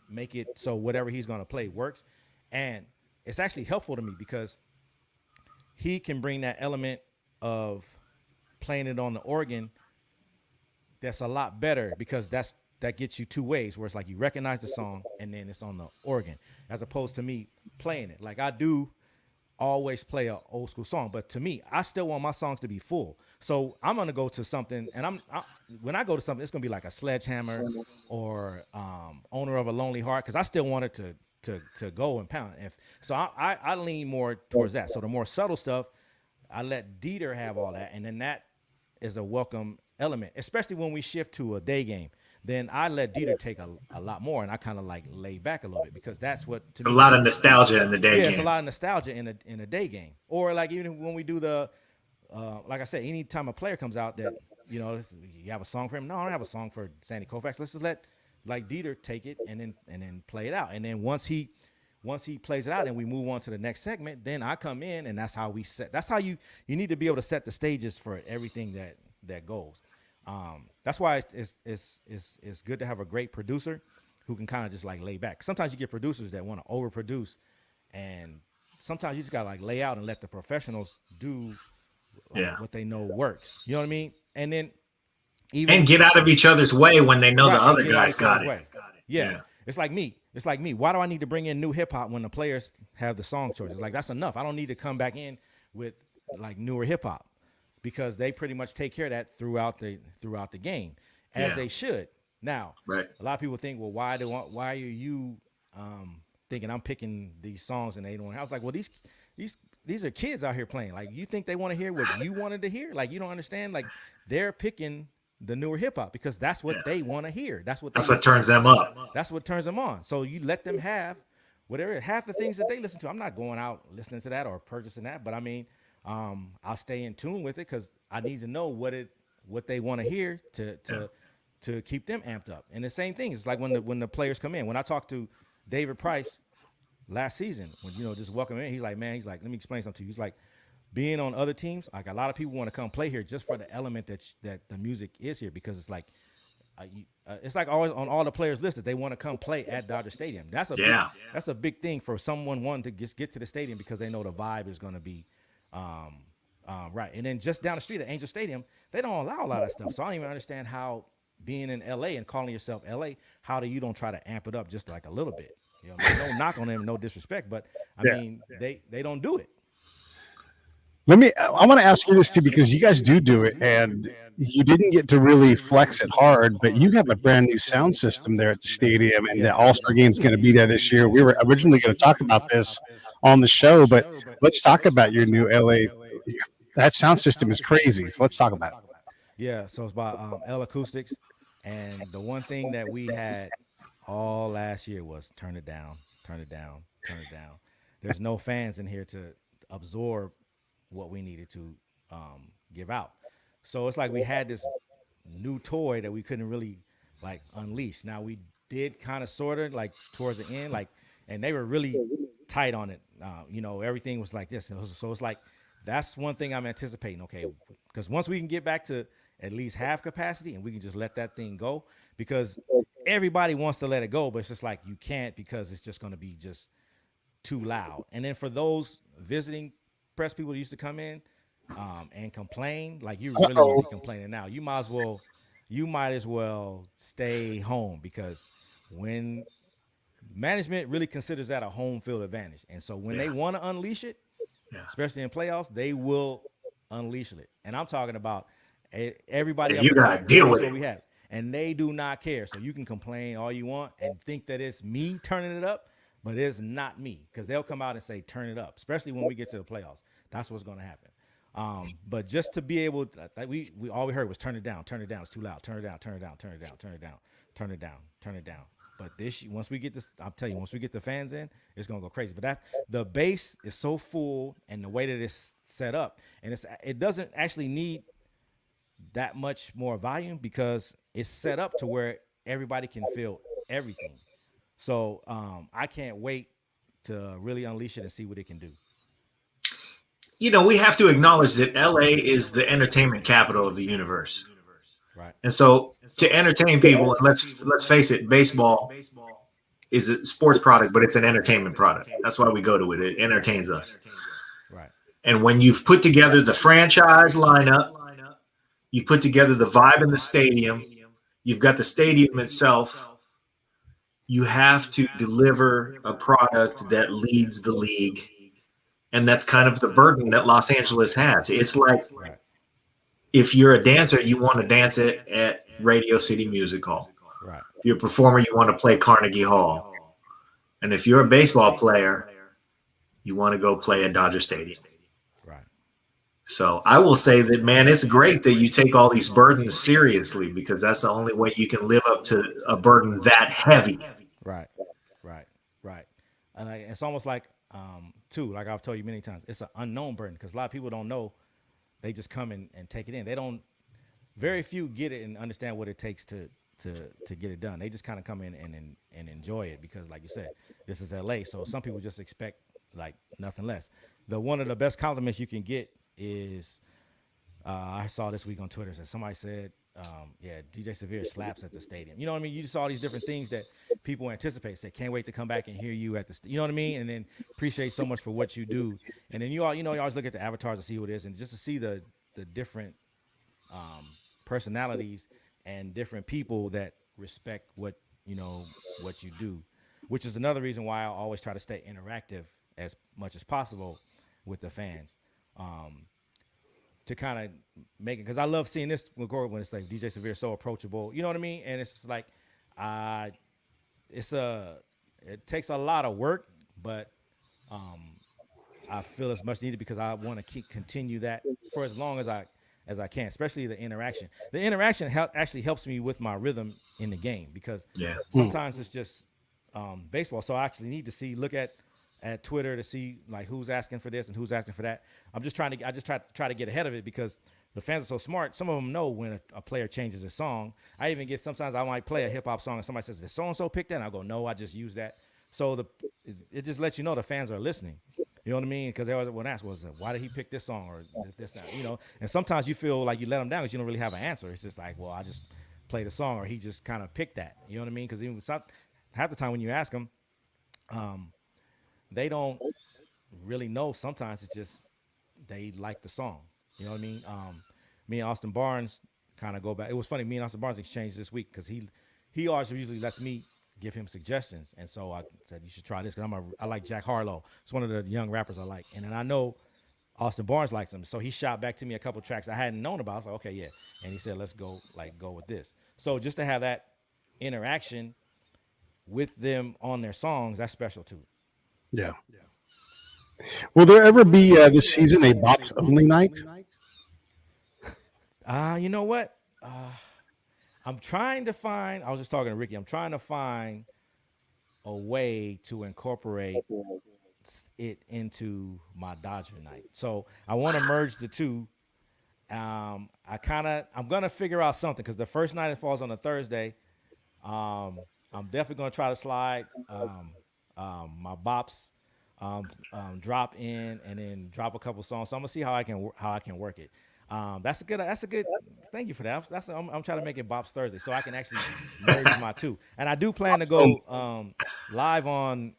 Speaker 1: make it so whatever he's going to play works. And it's actually helpful to me because he can bring that element of playing it on the organ that's a lot better because that gets you two ways where it's like you recognize the song and then it's on the organ as opposed to me playing it. Like I do always play an old school song, but to me, I still want my songs to be full. So I'm going to go to something and when I go to something, it's going to be like a Sledgehammer or Owner of a Lonely Heart. Cause I still want it to go and pound. So I lean more towards that. So the more subtle stuff, I let Dieter have all that. And then that is a welcome element, especially when we shift to a day game. Then I let Dieter take a lot more, and I kind of like lay back a little bit because that's what to me,
Speaker 3: a lot of nostalgia in the day game.
Speaker 1: Yeah, it's a lot of nostalgia in a day game, or like even when we do the, like I said, anytime a player comes out that you have a song for him. No, I don't have a song for Sandy Koufax. Let's just let like Dieter take it and then play it out, and then once he plays it out and we move on to the next segment, then I come in and that's how we set. That's how you need to be able to set the stages for everything that goes. That's why it's good to have a great producer who can kind of just like lay back. Sometimes you get producers that want to overproduce, and sometimes you just gotta like lay out and let the professionals do what they know works. You know what I mean? And then
Speaker 3: and get out of each other's way when they know the other guys got it.
Speaker 1: Yeah. It's like me. Why do I need to bring in new hip hop when the players have the song choices? Like that's enough. I don't need to come back in with like newer hip hop. Because they pretty much take care of that throughout the game, as they should. Now, a lot of people think, well, why are you thinking I'm picking these songs and they don't. I was like, well, these are kids out here playing. Like, you think they want to hear what you wanted to hear? Like, you don't understand. Like, they're picking the newer hip hop because that's what they want to hear. That's what
Speaker 3: turns them up.
Speaker 1: That's what turns them on. So you let them have whatever, half the things that they listen to. I'm not going out listening to that or purchasing that, but I mean, I'll stay in tune with it because I need to know what they want to hear to keep them amped up. And the same thing is like when the players come in. When I talked to David Price last season, when just welcome in, he's like, let me explain something to you. He's like, being on other teams, like a lot of people want to come play here just for the element that the music is here, because it's like it's like always on all the players listed, they want to come play at Dodger Stadium. That's a big thing for someone wanting to just get to the stadium because they know the vibe is going to be right. And then just down the street at Angel Stadium, they don't allow a lot of stuff. So I don't even understand how, being in LA and calling yourself LA, how do you don't try to amp it up just like a little bit? No knock on them, no disrespect, but I mean, they don't do it.
Speaker 2: I want to ask you this too, because you guys do it, and you didn't get to really flex it hard, but you have a brand new sound system there at the stadium, and the All-Star game is going to be there this year. We were originally going to talk about this on the show, but let's talk about your new LA. That sound system is crazy. So let's talk about it.
Speaker 1: Yeah. So it's by L Acoustics. And the one thing that we had all last year was turn it down, turn it down, turn it down. There's no fans in here to absorb what we needed to give out. So it's like we had this new toy that we couldn't really like unleash. Now we did kind of sort of like towards the end, like, and they were really tight on it. Everything was like this. So it's like, that's one thing I'm anticipating. Okay. Because once we can get back to at least half capacity and we can just let that thing go, because everybody wants to let it go, but it's just like, you can't, because it's just going to be just too loud. And then for those visiting press people that used to come in and complain, like, you really won't be complaining now. You might as well stay home, because when management really considers that a home field advantage. And so when they want to unleash it, especially in playoffs, they will unleash it. And I'm talking about everybody.
Speaker 3: You got to deal with it.
Speaker 1: We have, and they do not care. So you can complain all you want and think that it's me turning it up, but it's not me, because they'll come out and say, turn it up, especially when we get to the playoffs. That's what's going to happen. But just to be able, like, we all we heard was turn it down, it's too loud, turn it down, turn it down, turn it down, turn it down, turn it down, turn it down. But once we get this, I'll tell you, once we get the fans in, it's gonna go crazy. But the bass is so full, and the way that it's set up, and it doesn't actually need that much more volume, because it's set up to where everybody can feel everything. So I can't wait to really unleash it and see what it can do.
Speaker 3: We have to acknowledge that LA is the entertainment capital of the universe.
Speaker 1: Right.
Speaker 3: And so to entertain people, and let's face it, baseball is a sports product, but it's an entertainment product. That's why we go to it. It entertains us.
Speaker 1: Right.
Speaker 3: And when you've put together the franchise lineup, you put together the vibe in the stadium, you've got the stadium itself, you have to deliver a product that leads the league. And that's kind of the burden that Los Angeles has. It's like, if you're a dancer, you want to dance it at Radio City Music Hall.
Speaker 1: Right.
Speaker 3: If you're a performer, you want to play Carnegie Hall. And if you're a baseball player, you want to go play at Dodger Stadium.
Speaker 1: Right.
Speaker 3: So I will say that, man, it's great that you take all these burdens seriously, because that's the only way you can live up to a burden that heavy.
Speaker 1: Right. And it's almost like, too, like I've told you many times, it's an unknown burden, because a lot of people don't know. They just come and take it in. They don't. Very few get it and understand what it takes to get it done. They just kind of come in and enjoy it, because, like you said, this is LA. So some people just expect like nothing less. One of the best compliments you can get is, I saw this week on Twitter, that somebody said, DJ Severe slaps at the stadium. You know what I mean? You just saw these different things that people anticipate. Say, can't wait to come back and hear you at the, you know what I mean? And then appreciate so much for what you do. And then you always look at the avatars to see who it is, and just to see the different personalities and different people that respect what you do, which is another reason why I always try to stay interactive as much as possible with the fans. To kind of make it, because I love seeing this when it's like DJ Severe so approachable, you know what I mean? And it's like, it's it takes a lot of work, but I feel it's much needed because I want to continue that for as long as I can, especially the interaction. The interaction actually helps me with my rhythm in the game because sometimes it's just baseball. So I actually need to look at Twitter to see like who's asking for this and who's asking for that. I just try to get ahead of it because the fans are so smart. Some of them know when a player changes a song. I even get sometimes I might play a hip hop song and somebody says, "Did so and so pick that?" And I go, "No, I just used that." So it just lets you know the fans are listening. You know what I mean? Because they always would ask, why did he pick this song or this, that, you know? And sometimes you feel like you let them down because you don't really have an answer. It's just like, well, I just played a song or he just kind of picked that. You know what I mean? Because even half the time when you ask them, they don't really know. Sometimes it's just they like the song. You know what I mean? Me and Austin Barnes kind of go back. It was funny. Me and Austin Barnes exchanged this week because he always usually lets me give him suggestions. And so I said, you should try this because I like Jack Harlow. It's one of the young rappers I like. And then I know Austin Barnes likes him. So he shot back to me a couple tracks I hadn't known about. I was like, okay, yeah. And he said, let's go with this. So just to have that interaction with them on their songs, that's special too.
Speaker 2: Yeah. Will there ever be this season a Bops only night?
Speaker 1: You know what? I'm trying to find, I was just talking to Ricky, I'm trying to find a way to incorporate it into my Dodger night. So I want to merge the two. I'm going to figure out something because the first night it falls on a Thursday. I'm definitely going to try to slide my Bops drop in and then drop a couple songs. So I'm going to see how I can work it. That's a good. Thank you for that. I'm trying to make it Bob's Thursday so I can actually merge my two. And I do plan to go live on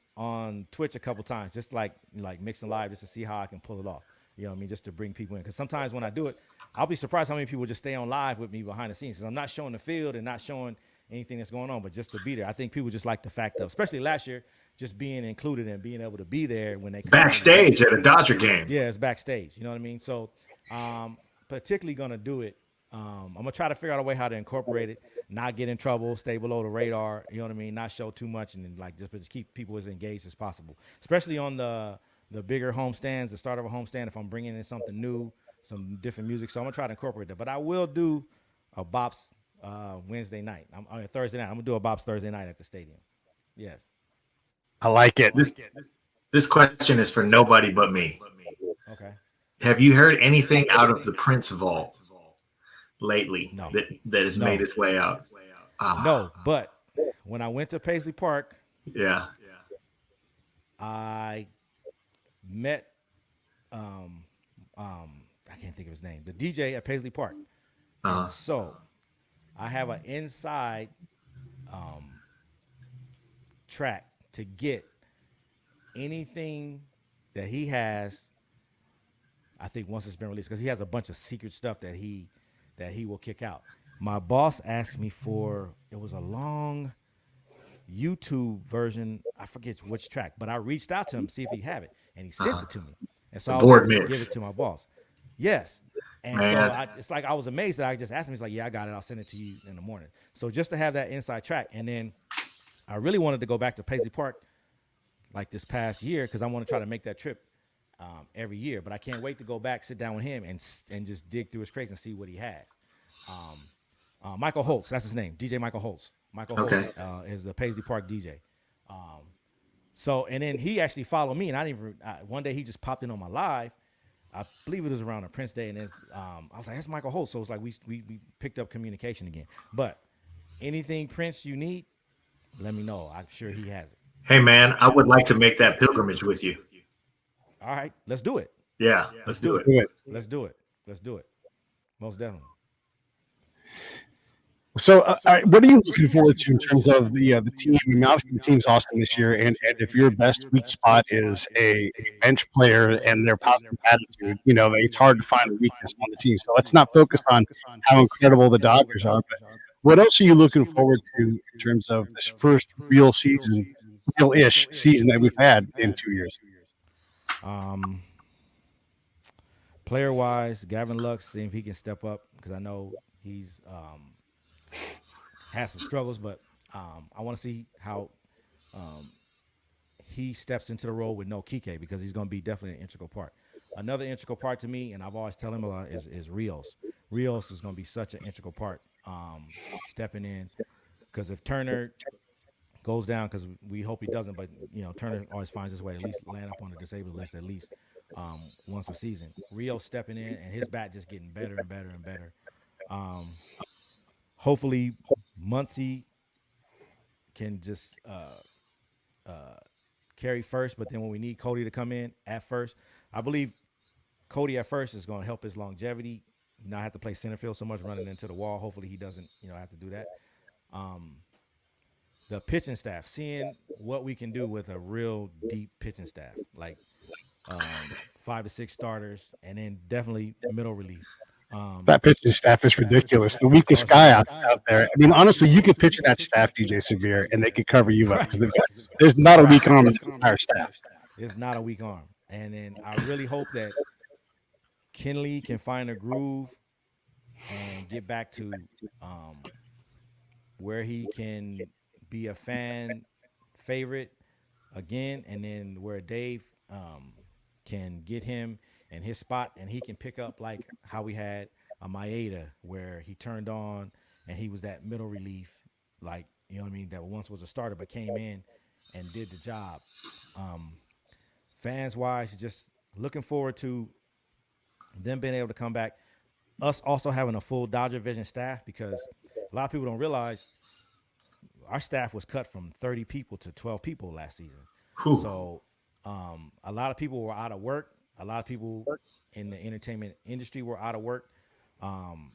Speaker 1: Twitch a couple times, just like mixing live, just to see how I can pull it off. You know what I mean? Just to bring people in, because sometimes when I do it, I'll be surprised how many people just stay on live with me behind the scenes. Because I'm not showing the field and not showing anything that's going on, but just to be there. I think people just like the fact of, especially last year, just being included and being able to be there when they come
Speaker 3: backstage at a Dodger game.
Speaker 1: Yeah, it's backstage. You know what I mean? So. Particularly gonna do it. I'm gonna try to figure out a way how to incorporate it, not get in trouble, stay below the radar. You know what I mean? Not show too much, and then just keep people as engaged as possible. Especially on the bigger homestands, the start of a homestand. If I'm bringing in something new, some different music, so I'm gonna try to incorporate that. But I will do a Bops Wednesday night. Thursday night. I'm gonna do a Bops Thursday night at the stadium. Yes.
Speaker 2: I like it.
Speaker 3: This question is for nobody but me.
Speaker 1: Okay.
Speaker 3: Have you heard anything out of the Prince vault lately?
Speaker 1: No.
Speaker 3: that has made its way out?
Speaker 1: No, but when I went to Paisley Park, I met I can't think of his name, the DJ at Paisley Park. And so I have an inside track to get anything that he has. I think once it's been released, because he has a bunch of secret stuff that he will kick out. My boss asked me for, it was a long YouTube version. I forget which track, but I reached out to him to see if he have it, and he sent it to me. And so I was able to give it to my boss. Yes. And so it's like I was amazed that I just asked him. He's like, yeah, I got it. I'll send it to you in the morning. So just to have that inside track. And then I really wanted to go back to Paisley Park like this past year because I want to try to make that trip every year, but I can't wait to go back, sit down with him, and just dig through his crates and see what he has. Michael Holtz, that's his name, DJ Michael Holtz. Michael Holtz is the Paisley Park DJ. So, and then he actually followed me, and I didn't even. One day he just popped in on my live. I believe it was around a Prince Day, and then I was like, "That's Michael Holtz." So it's like we picked up communication again. But anything Prince you need, let me know. I'm sure he has it.
Speaker 3: Hey man, I would like to make that pilgrimage with you.
Speaker 1: All right, let's do it.
Speaker 3: Yeah, let's do it.
Speaker 1: Let's do it. Let's do it. Most definitely.
Speaker 2: So, what are you looking forward to in terms of the team? I mean, obviously the team's awesome this year, and if your best weak spot is a bench player and their positive attitude, you know, it's hard to find a weakness on the team. So let's not focus on how incredible the Dodgers are. But what else are you looking forward to in terms of this first real-ish season that we've had in 2 years?
Speaker 1: Player wise, Gavin Lux, seeing if he can step up, because I know he's has some struggles, but I want to see how he steps into the role with no Kike because he's going to be definitely an integral part. Another integral part to me, and I've always tell him a lot, is Rios. Rios is going to be such an integral part stepping in because if Turner goes down, because we hope he doesn't, but Turner always finds his way to at least land up on the disabled list at least once a season. Rios stepping in and his bat just getting better and better and better. Hopefully Muncy can just carry first, but then when we need Cody to come in at first, I believe Cody at first is going to help his longevity. Not have to play center field so much running into the wall. Hopefully he doesn't, have to do that. The pitching staff, seeing what we can do with a real deep pitching staff, like 5 to 6 starters, and then definitely middle relief.
Speaker 2: That pitching staff is ridiculous. The weakest guy out there. I mean, honestly, you could pitch that staff, DJ Severe, and they could cover you up because there's not a weak arm in the entire staff.
Speaker 1: There's not a weak arm. And then I really hope that Kenley can find a groove and get back to where he can be a fan favorite again, and then where Dave can get him in his spot and he can pick up like how we had a Maeda where he turned on and he was that middle relief, like, that once was a starter but came in and did the job. Fans wise, just looking forward to them being able to come back, us also having a full Dodger Vision staff, because a lot of people don't realize our staff was cut from 30 people to 12 people last season.
Speaker 3: Whew.
Speaker 1: So a lot of people were out of work. A lot of people in the entertainment industry were out of work. I'm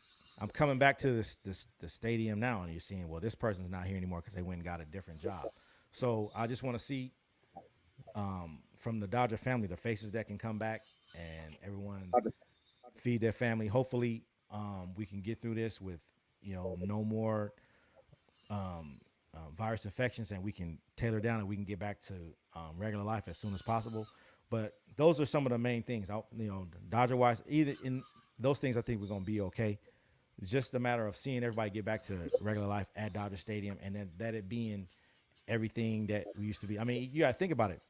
Speaker 1: coming back to the stadium now, and you're seeing, well, this person's not here anymore because they went and got a different job. So I just want to see from the Dodger family, the faces that can come back and everyone feed their family. Hopefully we can get through this with, no more virus infections, and we can tailor down and we can get back to regular life as soon as possible. But those are some of the main things. Dodger wise, either in those things, I think we're going to be okay. It's just a matter of seeing everybody get back to regular life at Dodger Stadium, and then that it being everything that we used to be. I mean, you got to think about it.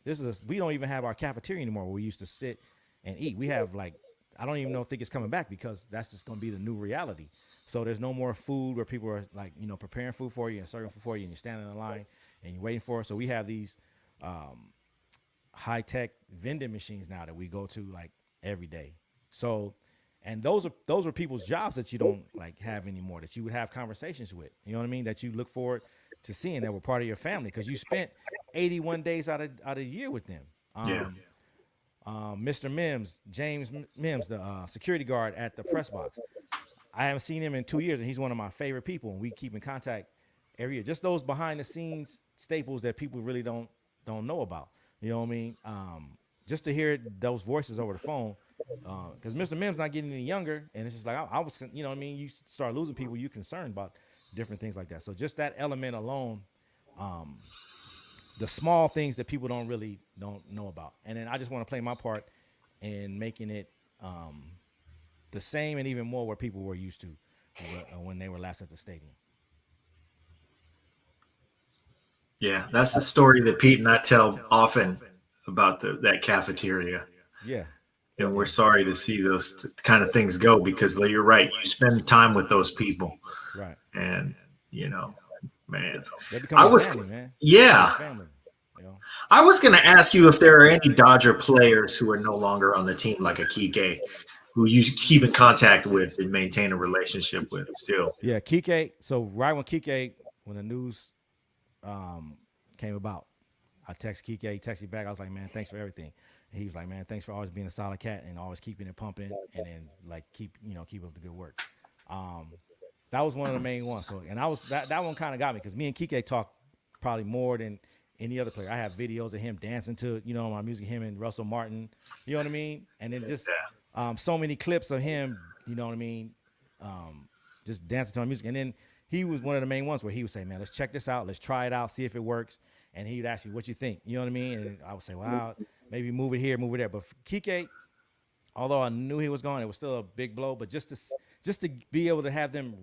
Speaker 1: We don't even have our cafeteria anymore where we used to sit and eat. We have I don't even think it's coming back because that's just going to be the new reality. So there's no more food where people are preparing food for you and serving food for you, and you're standing in line and you're waiting for it. So we have these high-tech vending machines now that we go to every day. So, and those are people's jobs that you don't have anymore, that you would have conversations with, you know what I mean, that you look forward to seeing, that were part of your family because you spent 81 days out of the year with them. Mr. Mims, James Mims, the security guard at the press box. I haven't seen him in 2 years, and he's one of my favorite people, and we keep in contact every year. Just those behind-the-scenes staples that people really don't know about. You know what I mean? Just to hear those voices over the phone, because Mr. Mims not getting any younger, and it's just I was, you know what I mean? You start losing people, you're concerned about different things like that. So just that element alone, the small things that people don't know about. And then I just want to play my part in making it the same and even more what people were used to when they were last at the stadium.
Speaker 3: Yeah, that's the story that Pete and I tell often about that cafeteria.
Speaker 1: Yeah.
Speaker 3: And we're sorry to see those kind of things go because you're right. You spend time with those people.
Speaker 1: Right.
Speaker 3: And, man.
Speaker 1: Family, man.
Speaker 3: Yeah.
Speaker 1: Family,
Speaker 3: I was going to ask you if there are any Dodger players who are no longer on the team, like a Kike, who you keep in contact with and maintain a relationship with still.
Speaker 1: Yeah, Kike. So right when the news came about, I text Kike, he texted me back. I was like, man, thanks for everything. And he was like, man, thanks for always being a solid cat and always keeping it pumping, and then keep up the good work. That was one of the main ones. So, and I was that one kind of got me because me and Kike talk probably more than any other player. I have videos of him dancing to my music, him and Russell Martin. You know what I mean? And then just so many clips of him. You know what I mean? Just dancing to my music, and then he was one of the main ones where he would say, man, let's check this out. Let's try it out, see if it works. And he would ask me, what you think? You know what I mean? And I would say, wow, maybe move it here, move it there. But for Kike, although I knew he was gone, it was still a big blow. But just to be able to have them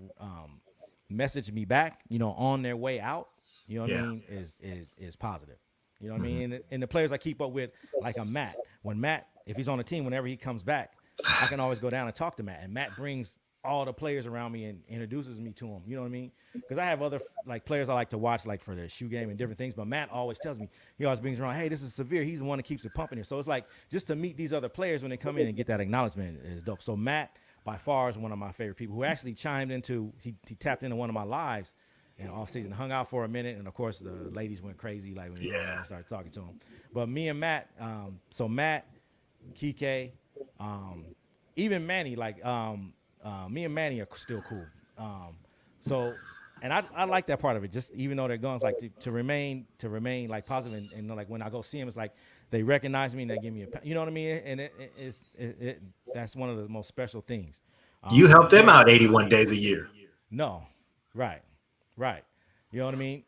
Speaker 1: message me back, on their way out, you know what I mean, is positive. You know what I mean? And the players I keep up with, like a Matt. When Matt, if he's on the team, whenever he comes back, I can always go down and talk to Matt. And Matt brings all the players around me and introduces me to them. You know what I mean? Because I have other like players I like to watch, like for the shoe game and different things. But Matt always tells me, he always brings around, hey, this is Severe. He's the one that keeps it pumping here. So it's like just to meet these other players when they come in and get that acknowledgement is dope. So Matt, by far, is one of my favorite people who actually chimed into, he tapped into one of my lives and all season, hung out for a minute. And of course, the ladies went crazy like when I started talking to him. But me and Matt, so Matt, Kike, even Manny, like me and Manny are still cool. So, and I like that part of it. Just even though they're gone, it's like to remain like positive and like when I go see them, it's like they recognize me and they give me you know what I mean. And that's one of the most special things.
Speaker 3: You help them out 81 days a year.
Speaker 1: No, right. You know what I mean.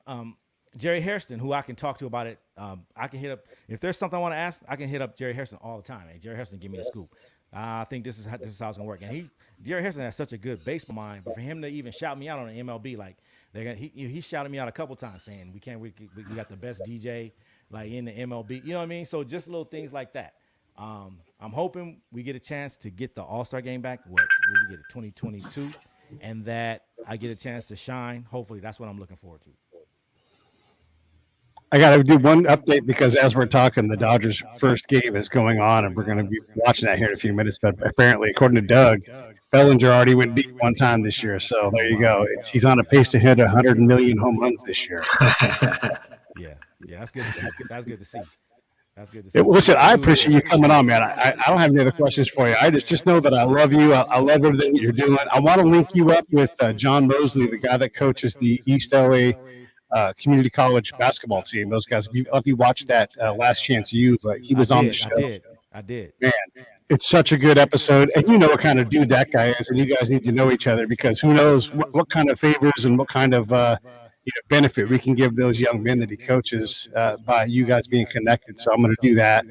Speaker 1: Jerry Hairston, who I can talk to about it. I can hit up if there's something I want to ask. I can hit up Jerry Hairston all the time. Hey, Jerry Hairston, give me the scoop. I think this is how it's gonna work. And Jerry Hairston has such a good baseball mind, but for him to even shout me out on the MLB, like he shouted me out a couple times saying we got the best DJ like in the MLB. You know what I mean? So just little things like that. I'm hoping we get a chance to get the All-Star game back. What will we get it 2022, and that I get a chance to shine. Hopefully, that's what I'm looking forward to.
Speaker 2: I got to do one update because as we're talking, the Dodgers' first game is going on, and we're going to be watching that here in a few minutes. But apparently, according to Doug, Bellinger already went deep one time this year. So there you go. He's on a pace to hit 100 million home runs this year.
Speaker 1: Yeah, that's good to see. That's good to see. That's good to see.
Speaker 2: Listen, I appreciate you coming on, man. I don't have any other questions for you. I just know that I love you. I love everything that you're doing. I want to link you up with John Mosley, the guy that coaches the East LA community college basketball team. Those guys, if you watched that Last Chance U, but he was on the show.
Speaker 1: I did.
Speaker 2: Man, it's such a good episode. And you know what kind of dude that guy is, and you guys need to know each other because who knows what kind of favors and what kind of benefit we can give those young men that he coaches by you guys being connected. So I'm going to do that.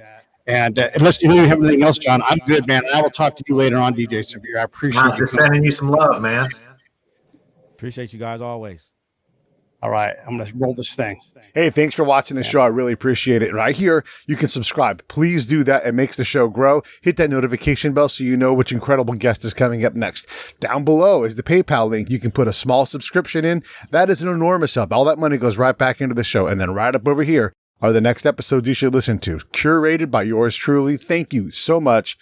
Speaker 2: And unless you have anything else, John, I'm good, man. I will talk to you later on, DJ Severe. I appreciate you.
Speaker 3: Just sending you some love, man.
Speaker 1: Appreciate you guys always.
Speaker 2: All right, I'm going to roll this thing.
Speaker 4: Hey, thanks for watching the show. I really appreciate it. Right here, you can subscribe. Please do that. It makes the show grow. Hit that notification bell so you know which incredible guest is coming up next. Down below is the PayPal link. You can put a small subscription in. That is an enormous help. All that money goes right back into the show. And then right up over here are the next episodes you should listen to, curated by yours truly. Thank you so much